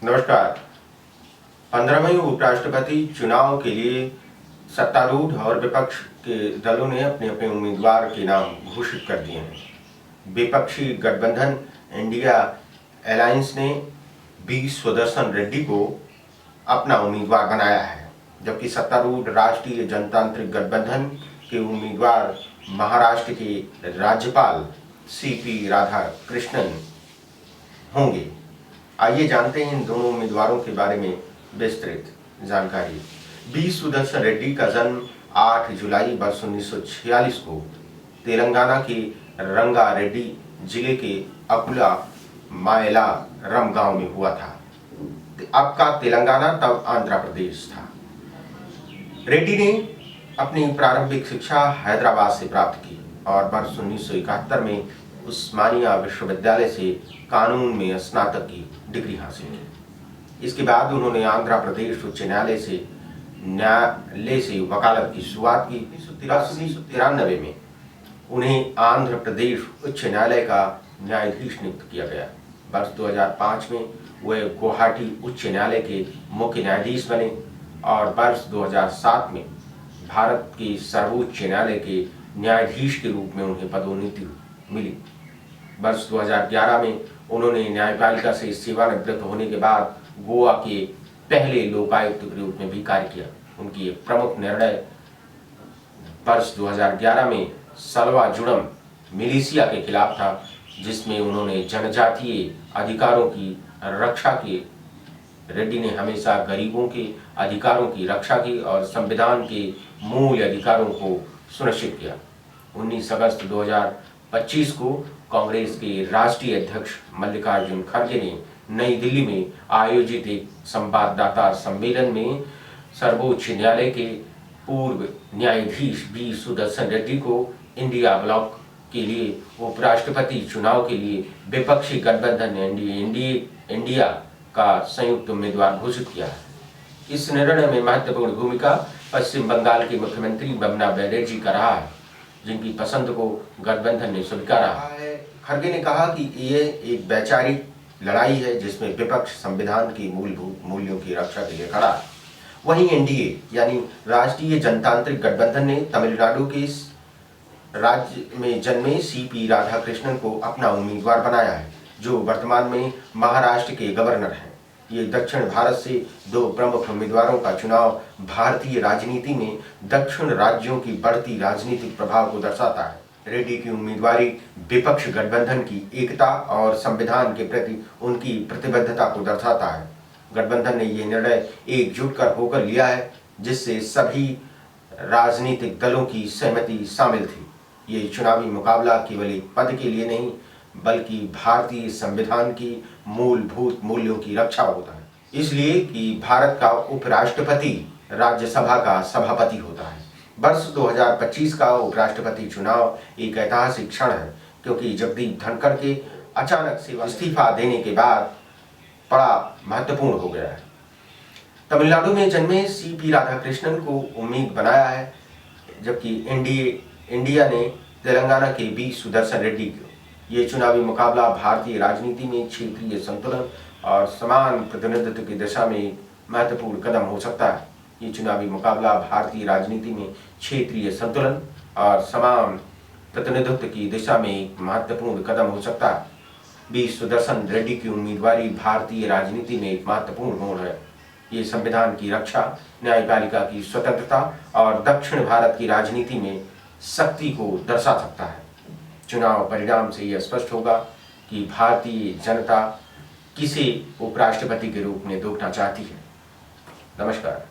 नमस्कार। 15वें उपराष्ट्रपति चुनाव के लिए सत्तारूढ़ और विपक्ष के दलों ने अपने अपने उम्मीदवार के नाम घोषित कर दिए हैं। विपक्षी गठबंधन इंडिया अलायंस ने बी सुदर्शन रेड्डी को अपना उम्मीदवार बनाया है, जबकि सत्तारूढ़ राष्ट्रीय जनतांत्रिक गठबंधन के उम्मीदवार महाराष्ट्र के राज्यपाल सीपी राधाकृष्णन होंगे। आइए जानते हैं इन दोनों उम्मीदवारों के बारे में विस्तृत जानकारी। बी सुदर्शन रेड्डी का जन्म 8 जुलाई वर्ष 1946 को तेलंगाना के रंगारेड्डी जिले के अकुला मायलारम गांव में हुआ था। अब का तेलंगाना तब आंध्र प्रदेश था। रेड्डी ने अपनी प्रारंभिक शिक्षा हैदराबाद से प्राप्त की और वर्ष 1971 में उस्मानिया विश्वविद्यालय से कानून में स्नातक की डिग्री हासिल की। इसके बाद उन्होंने आंध्र प्रदेश उच्च न्यायालय से वकालत की शुरुआत की। 1993 में उन्हें आंध्र प्रदेश उच्च न्यायालय का न्यायाधीश नियुक्त किया गया। वर्ष 2005 में वे गुवाहाटी उच्च न्यायालय के मुख्य न्यायाधीश बने और वर्ष 2007 में भारत के सर्वोच्च न्यायालय के न्यायाधीश के रूप में उन्हें पदोन्नति मिली। वर्ष 2011 में उन्होंने न्यायपालिका से सेवानिवृत्त होने के बाद गोवा के पहले लोकायुक्त के रूप में भी कार्य किया। उनकी एक प्रमुख निर्णय वर्ष 2011 में सलवा जुड़म मिलिशिया के खिलाफ था, जिसमें उन्होंने जनजातीय अधिकारों की रक्षा की। रेड्डी ने हमेशा गरीबों के अधिकारों की रक्षा की और संविधान के मूल अधिकारों को सुनिश्चित किया। 19 अगस्त 2025 को कांग्रेस के राष्ट्रीय अध्यक्ष मल्लिकार्जुन खड़गे ने नई दिल्ली में आयोजित एक संवाददाता सम्मेलन में सर्वोच्च न्यायालय के पूर्व न्यायाधीश बी सुदर्शन रेड्डी को इंडिया ब्लॉक के लिए उपराष्ट्रपति चुनाव के लिए विपक्षी गठबंधन इंडिया का संयुक्त उम्मीदवार घोषित किया है। इस निर्णय में महत्वपूर्ण भूमिका पश्चिम बंगाल के मुख्यमंत्री ममता बनर्जी का रहा है, जिनकी पसंद को गठबंधन ने स्वीकारा है। खड़गे ने कहा कि ये एक वैचारिक लड़ाई है जिसमें विपक्ष संविधान की मूलभूत मूल्यों की रक्षा के लिए खड़ा है। वहीं एनडीए यानी राष्ट्रीय जनतांत्रिक गठबंधन ने तमिलनाडु के राज्य में जन्मे सीपी राधाकृष्णन को अपना उम्मीदवार बनाया है, जो वर्तमान में महाराष्ट्र के गवर्नर हैं। ये दक्षिण भारत से दो प्रमुख उम्मीदवारों का चुनाव भारतीय राजनीति में दक्षिण राज्यों की बढ़ती राजनीतिक प्रभाव को दर्शाता है। रेड्डी की उम्मीदवारी विपक्ष गठबंधन की एकता और संविधान के प्रति उनकी प्रतिबद्धता को दर्शाता है। गठबंधन ने ये निर्णय एकजुट होकर लिया है, जिससे सभी राजनीतिक दलों की सहमति शामिल थी। ये चुनावी मुकाबला केवल एक पद के लिए नहीं, बल्कि भारतीय संविधान की मूलभूत मूल्यों की रक्षा होता है, इसलिए कि भारत का उपराष्ट्रपति राज्यसभा का सभापति होता है। वर्ष 2025 का उपराष्ट्रपति चुनाव एक ऐतिहासिक क्षण है, क्योंकि जगदीप धनखड़ के अचानक से इस्तीफा देने के बाद बड़ा महत्वपूर्ण हो गया है। तमिलनाडु में जन्मे सीपी राधाकृष्णन को उम्मीद बनाया है, जबकि इंडिया ने तेलंगाना के बी सुदर्शन रेड्डी को। ये चुनावी मुकाबला भारतीय राजनीति में क्षेत्रीय संतुलन और समान प्रतिनिधित्व की दिशा में एक महत्वपूर्ण कदम हो सकता है। ये चुनावी मुकाबला भारतीय राजनीति में क्षेत्रीय संतुलन और समान प्रतिनिधित्व की दिशा में एक महत्वपूर्ण कदम हो सकता है। बी सुदर्शन रेड्डी की उम्मीदवारी भारतीय राजनीति में एक महत्वपूर्ण मोड़ है। ये संविधान की रक्षा, न्यायपालिका की स्वतंत्रता और दक्षिण भारत की राजनीति में शक्ति को दर्शा सकता है। चुनाव परिणाम से यह स्पष्ट होगा कि भारतीय जनता किसे उपराष्ट्रपति के रूप में देखना चाहती है। नमस्कार।